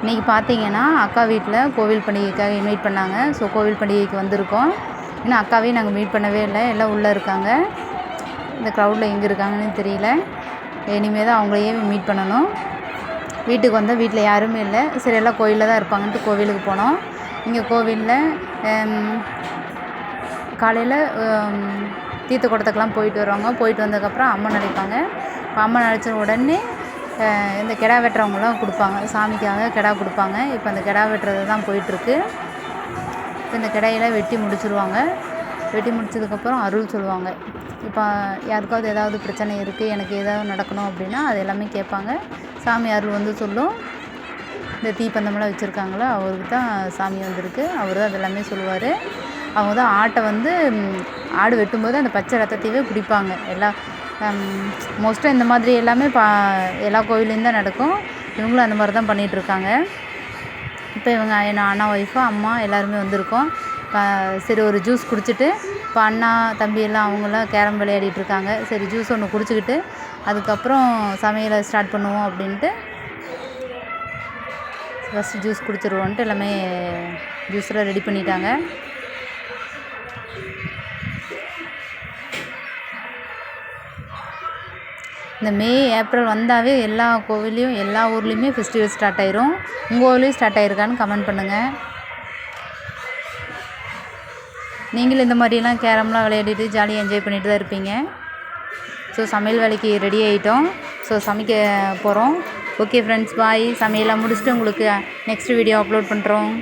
இன்றைக்கி பார்த்தீங்கன்னா அக்கா வீட்டில் கோவில் பண்டிகைக்காக இன்வைட் பண்ணாங்க. ஸோ கோவில் பண்டிகைக்கு வந்திருக்கோம். இன்னும் அக்காவையும் நாங்கள் மீட் பண்ணவே இல்லை, எல்லாம் உள்ளே இருக்காங்க. இந்த க்ரௌடில் எங்கே இருக்காங்கன்னு தெரியல. இனிமேல் தான் அவங்களையே மீட் பண்ணணும். வீட்டுக்கு வந்தால் வீட்டில் யாருமே இல்லை. சரி எல்லாம் கோவிலில் தான் இருப்பாங்கன்ட்டு கோவிலுக்கு போனோம். இங்கே கோவிலில் காலையில் தீர்த்த குடத்துக்கெலாம் போயிட்டு வருவாங்க. போயிட்டு வந்ததுக்கப்புறம் அம்மன் அழைப்பாங்க. இப்போ அம்மன் அழைச்ச உடனே இந்த கிடா வெட்டுறவங்களாம் கொடுப்பாங்க, சாமிக்காக கிடா கொடுப்பாங்க. இப்போ அந்த கிடா வெட்டுறது தான் போயிட்டுருக்கு. இப்போ இந்த கிடையெல்லாம் வெட்டி முடிச்சுருவாங்க. வெட்டி முடிச்சதுக்கப்புறம் அருள் சொல்லுவாங்க. இப்போ யாருக்காவது ஏதாவது பிரச்சனை இருக்குது, எனக்கு ஏதாவது நடக்கணும் அப்படின்னா அது எல்லாமே கேட்பாங்க. சாமி அருள் வந்து சொல்லும். இந்த தீப்பந்தமெல்லாம் வச்சுருக்காங்களோ அவருக்கு தான் சாமி வந்திருக்கு, அவர் தான் அது எல்லாமே சொல்லுவார். அவங்க தான் ஆட்டை வந்து ஆடு வெட்டும்போது அந்த பச்சை ரத்தத்தையே குடிப்பாங்க. மோஸ்ட்டாக இந்த மாதிரி எல்லாமே எல்லா கோவிலையும் தான் நடக்கும். இவங்களும் அந்த மாதிரி தான் பண்ணிகிட்ருக்காங்க. இப்போ இவங்க என்ன அண்ணா ஒய்ஃபு அம்மா எல்லாருமே வந்திருக்கோம். சரி ஒரு ஜூஸ் குடிச்சிட்டு இப்போ அண்ணா தம்பி எல்லாம் அவங்களாம் கேரம் விளையாடிட்டுருக்காங்க. சரி ஜூஸ் ஒன்று குடிச்சிக்கிட்டு அதுக்கப்புறம் சமையலை ஸ்டார்ட் பண்ணுவோம் அப்படின்ட்டு ஃபஸ்ட்டு ஜூஸ் குடிச்சிருவோன்ட்டு எல்லாமே ஜூஸெலாம் ரெடி பண்ணிட்டாங்க. இந்த மே ஏப்ரல் வந்தாவே எல்லா கோவிலையும் எல்லா ஊர்லேயுமே ஃபெஸ்டிவல் ஸ்டார்ட் ஆயிரும். உங்கள் ஊர்லேயும் ஸ்டார்ட் ஆகிருக்கான்னு கமெண்ட் பண்ணுங்கள். நீங்களும் இந்த மாதிரிலாம் கேரம்லாம் விளையாடிட்டு ஜாலியாக என்ஜாய் பண்ணிட்டு தான் இருப்பீங்க. ஸோ சமையல் வேலைக்கு ரெடி ஆகிட்டோம். ஸோ சமைக்க போகிறோம். ஓகே ஃப்ரெண்ட்ஸ், பாய். சமையலாம் முடிச்சுட்டு உங்களுக்கு நெக்ஸ்ட் வீடியோ அப்லோட் பண்ணுறோம்.